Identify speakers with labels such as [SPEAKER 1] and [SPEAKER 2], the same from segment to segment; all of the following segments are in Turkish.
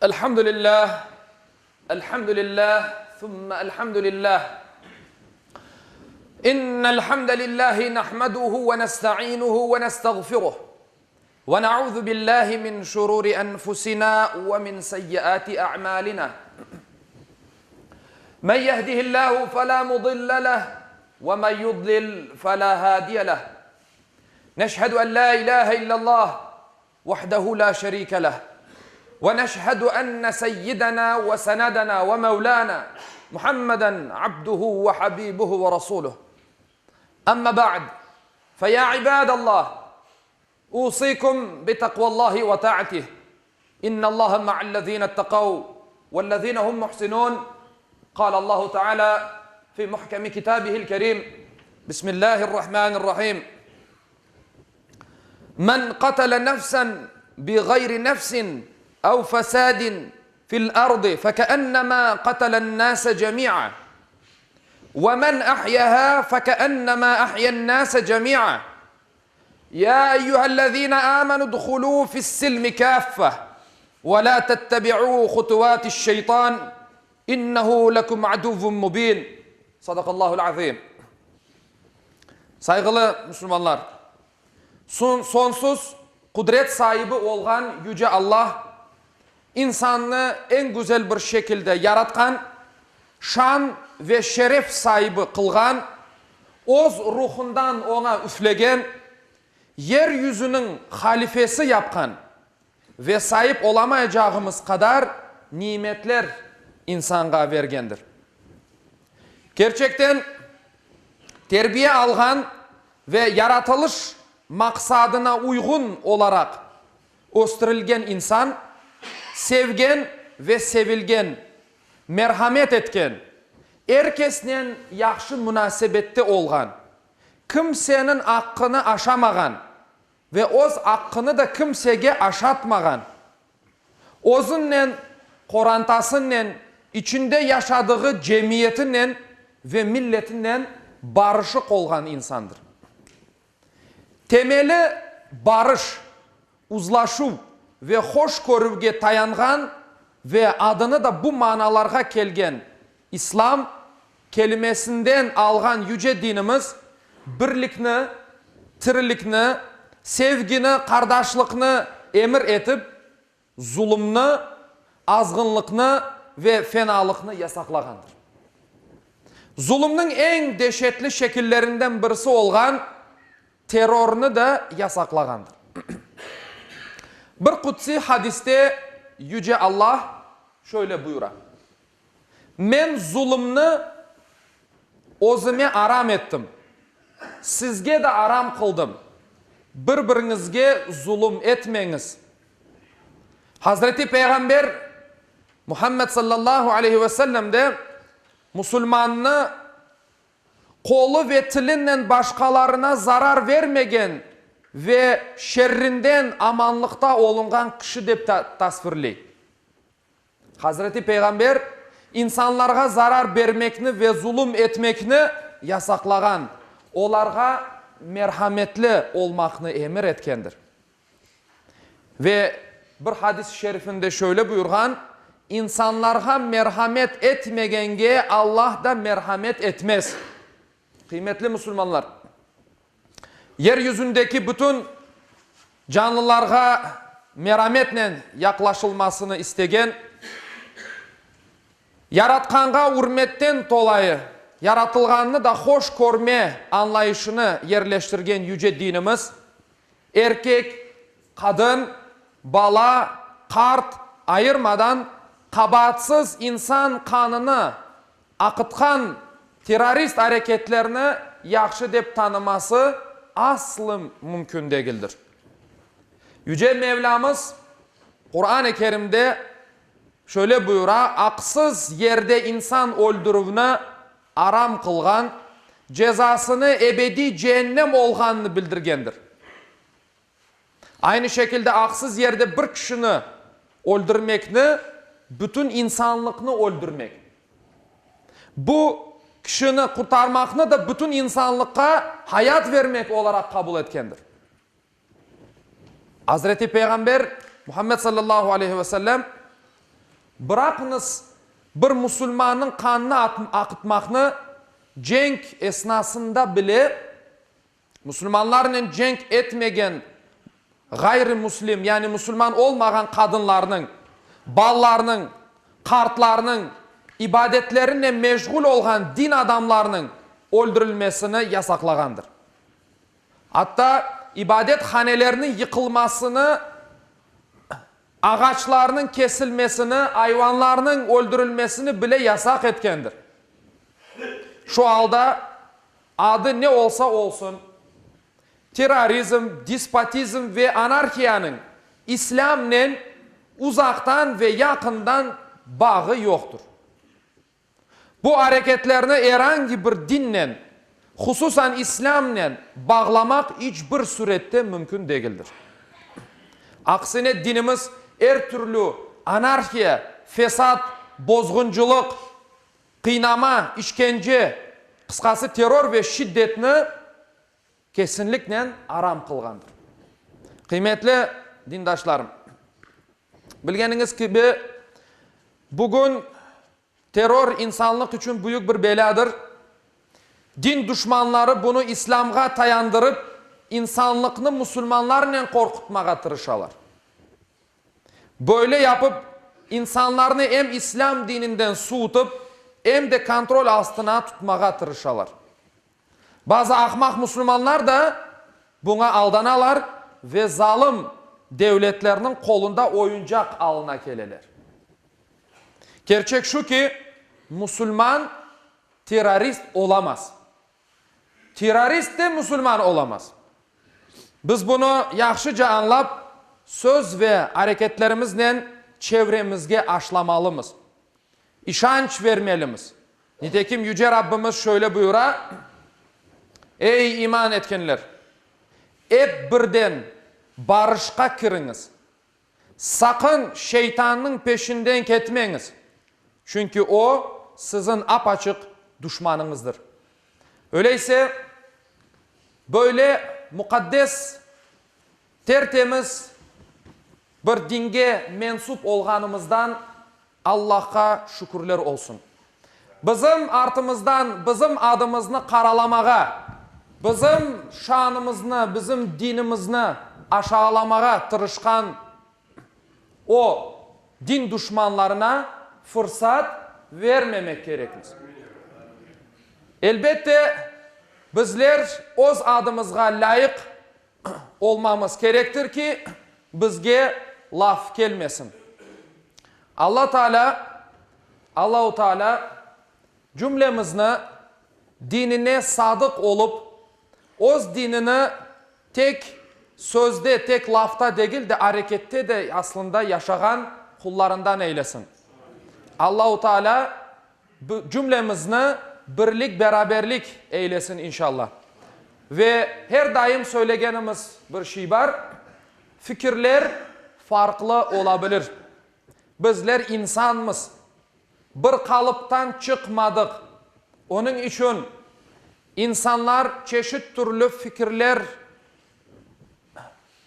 [SPEAKER 1] Elhamdülillah, elhamdülillah, thumma elhamdülillah. İnnel hamdelellahi nahmaduhu ve nesta'inuhu ve nestağfiruh. Ve na'udzu billahi min şururi enfusina ve min seyyiati a'malina. Men yehdihillahu fela mudille leh ve men yudlil fela hadiye leh. Neşhedü en la ilahe illallah vahdehu la şerike leh. ونشهد أن سيدنا وسندنا ومولانا محمدا عبده وحبيبه ورسوله أما بعد فيا عباد الله أوصيكم بتقوى الله وطاعته إن الله مع الذين اتقوا والذين هم محسنون قال الله تعالى في محكم كتابه الكريم بسم الله الرحمن الرحيم من قتل نفسا بغير نفس أو فساد في الأرض فكأنما قتل الناس جميعا ومن أحياها فكأنما أحيا الناس جميعا يا أيها الذين آمنوا ادخلوا في السلم كافة ولا تتبعوا خطوات الشيطان إنه لكم عدو مبين صدق الله العظيم. Saygılı Müslümanlar, sonsuz kudret sahibi olan Yüce Allah insanı en güzel bir şekilde yaratkan, şan ve şeref sahibi kılgan, oz ruhundan ona üflegen, yeryüzünün halifesi yapkan ve sahip olamayacağımız kadar nimetler insana vergendir. Gerçekten terbiye algan ve yaratılış maksadına uygun olarak östürülgen insan, sevgen ve sevilgen, merhamet etken, herkesle yaxşı münasebette olgan, kimsenin hakkını aşamagan ve oz hakkını da kimsege aşatmagan, ozunla, korantasınla, içinde yaşadığı cemiyetinle ve milletinle barışık olgan insandır. Temeli barış, uzlaşu ve hoşgörüge tayangan ve adını da bu manalarga kelgen İslam kelimesinden algan yüce dinimiz birlikni, tirilikni, sevgini, kardeşlikni emir etip zulümni, azgınlıkni ve fenalıkni yasaklagandır. Zulümün en dehşetli şekillerinden birisi olgan terörünü de yasaklagandır. Bir kutsi hadiste Yüce Allah şöyle buyurar. Men zulümni özüme aram ettim. Sizge de aram kıldım. Birbirinizge zulüm etmeniz. Hazreti Peygamber Muhammed sallallahu aleyhi ve sellem de Müslümanını kolu ve tilinden başkalarına zarar vermegen ve şerrinden amanlıkta olungan kişi dep tasvirley. Hazreti Peygamber insanlarga zarar vermekni ve zulüm etmekni yasaklagan, olarga merhametli olmakni emir etkendir. Ve bir hadis-i şerifinde şöyle buyurgan, insanlarga merhamet etmegenge Allah da merhamet etmez. Kıymetli Müslümanlar, yeryüzündeki bütün canlılarga merhametle yaklaşılmasını istegen, yaratkanga hürmetten dolayı yaratılganını da hoş görme anlayışını yerleştirgen yüce dinimiz, erkek, kadın, bala, kart ayırmadan kabahatsız insan kanını akıtkan terörist hareketlerini yaxşı dep tanıması aslı mümkün değildir. Yüce Mevlamız Kur'an-ı Kerim'de şöyle buyura, aksız yerde insan öldürüvünü aram kılgan, cezasını ebedi cehennem olganını bildirgendir. Aynı şekilde aksız yerde bir kişini öldürmekni, bütün insanlıkını öldürmek. Bu kişini kurtarmakını da bütün insanlıkka hayat vermek olarak kabul etkendir. Hazreti Peygamber Muhammed sallallahu aleyhi ve sellem Bırakınız bir Müslümanın kanını akıtmakını cenk esnasında bile Müslümanlarla cenk etmegen gayrimüslim yani Müslüman olmayan kadınlarının, ballarının, kartlarının, ibadetlerine meşgul olan din adamlarının öldürülmesini yasaklagandır. Hatta ibadethanelerinin yıkılmasını, ağaçlarının kesilmesini, hayvanlarının öldürülmesini bile yasak etkendir. Şu halde adı ne olsa olsun, terörizm, despotizm ve anarkiyanın İslam'la uzaktan ve yakından bağı yoktur. Bu hareketlerini herhangi bir dinle, hususan İslam'la bağlamak hiçbir surette mümkün değildir. Aksine dinimiz her türlü anarkiya, fesat, bozgunculuk, kıynama, işkence, kıskası terör ve şiddetini kesinlikle aram kılgandır. Kıymetli dindaşlarım, bilgeniniz gibi bugün terör insanlık için büyük bir beladır. Din düşmanları bunu İslam'a dayandırıp insanlıkını Müslümanlarla korkutmaya tırışalar. Böyle yapıp insanlarını hem İslam dininden soğutup hem de kontrol altına tutmaya tırışalar. Bazı ahmak Müslümanlar da buna aldanalar ve zalim devletlerinin kolunda oyuncak alına geleler. Gerçek şu ki Müslüman terörist olamaz. Terörist de Müslüman olamaz. Biz bunu yaxşıca anlap söz ve hareketlerimizle çevremizge aşlamalımız. İşanç vermelimiz. Nitekim Yüce Rabbimiz şöyle buyura: ey iman etkenler, hep birden barışqa kiriniz. Sakın şeytanın peşinden ketmeniz. Çünkü o sizin apaçık düşmanınızdır. Öyleyse böyle mukaddes, tertemiz bir dinge mensup olganımızdan Allah'a şükürler olsun. Bizim artımızdan, bizim adımızını karalamağa, bizim şanımızını, bizim dinimizni aşağılamağa tırışkan o din düşmanlarına fırsat vermemek gerekir. Elbette bizler öz adımızga layık olmamız gerektir ki bizge laf gelmesin. Allahu Teala cümlemizni dinine sadık olup öz dinini tek sözde, tek lafta değil de harekette de aslında yaşayan kullarından eylesin. Allahu Teala cümlemizni birlik, beraberlik eylesin inşallah. Ve her daim söylegenimiz bir şey var. Fikirler farklı olabilir. Bizler insanmız. Bir kalıptan çıkmadık. Onun için insanlar çeşit türlü fikirler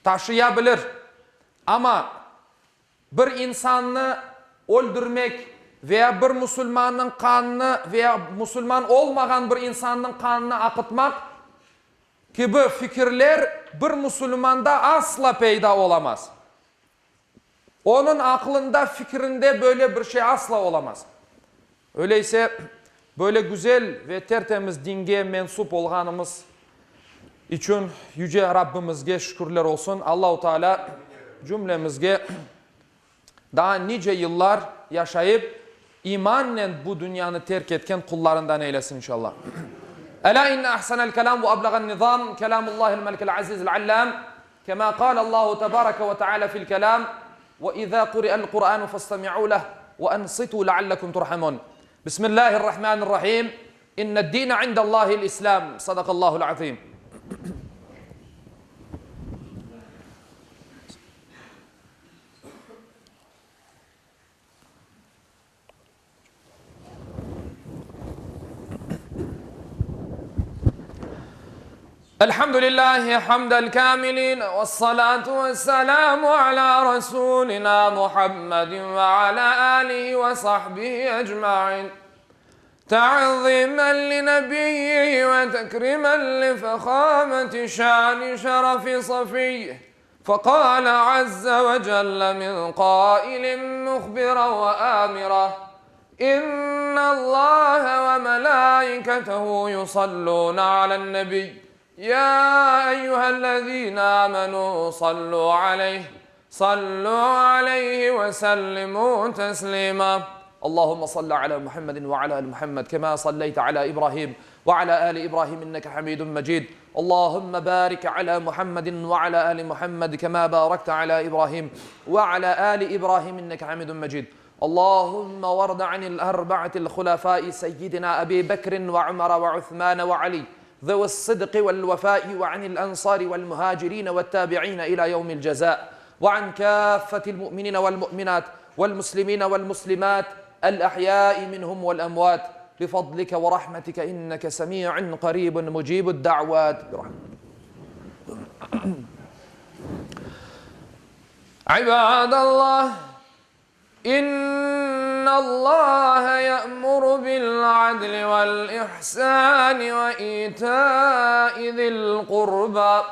[SPEAKER 1] taşıyabilir. Ama bir insanı öldürmek veya bir Müslümanın kanını veya Müslüman olmayan bir insanın kanını akıtmak gibi fikirler bir Müslümanda asla peyda olamaz. Onun aklında, fikrinde böyle bir şey asla olamaz. Öyleyse böyle güzel ve tertemiz dinge mensup olganımız için Yüce Rabbimizge şükürler olsun. Allahu Teala cümlemizge daha nice yıllar yaşayıp imanla bu dünyanı terk etken kullarından eylesin inşallah. Ela inne ahsanel kelam ve ablagan nizam kelamullahil melikil azizil allam kema kâle Allahu tebareke ve teala fil kelam ve izâ kuri'el Kur'anu fastami'û leh ve ensitû leallekum turhamun. Bismillahirrahmanirrahim. İnned dîne indallâhil islam. Sadakallahul azim. الحمد لله حمد الكاملين والصلاة والسلام على رسولنا محمد وعلى آله وصحبه أجمعين تعظيما لنبيه وتكريما لفخامة شان شرف صفيه فقال عز وجل من قائل مخبرا وآمرا إن الله وملائكته يصلون على النبي يا أيها الذين آمنوا صلوا عليه وسلموا تسليما اللهم صل على محمد وعلى آل محمد كما صليت على إبراهيم وعلى آل إبراهيم إنك حميد مجيد اللهم بارك على محمد وعلى آل محمد كما باركت على إبراهيم وعلى آل إبراهيم إنك حميد مجيد اللهم وارض عن الأربعة الخلفاء سيدنا أبي بكر وعمر وعثمان وعلي ذوي الصدق والوفاء وعن الأنصار والمهاجرين والتابعين إلى يوم الجزاء وعن كافة المؤمنين والمؤمنات والمسلمين والمسلمات الأحياء منهم والأموات بفضلك ورحمتك إنك سميع قريب مجيب الدعوات عباد الله إن الله يأمر بالعدل والإحسان وإيتاء ذي القربى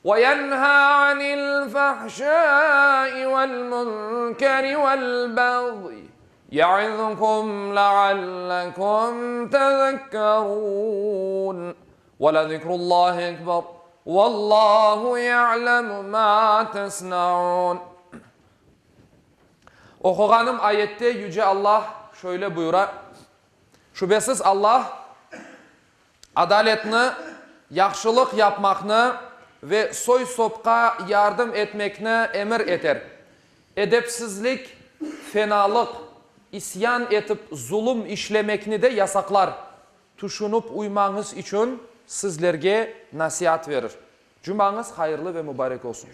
[SPEAKER 1] وينهى عن الفحشاء والمنكر والبغي يعظكم لعلكم تذكرون ولذكر الله أكبر والله يعلم ما تصنعون. Okuğanım ayette Yüce Allah şöyle buyurar. Şüphesiz Allah adaletini, yaxşılık yapmakını ve soy sopqa yardım etmekini emir eder. Edepsizlik, fenalık, isyan etip zulüm işlemekini de yasaklar. Tuşunup uymanız için sizlerge nasihat verir. Cumanız hayırlı ve mübarek olsun.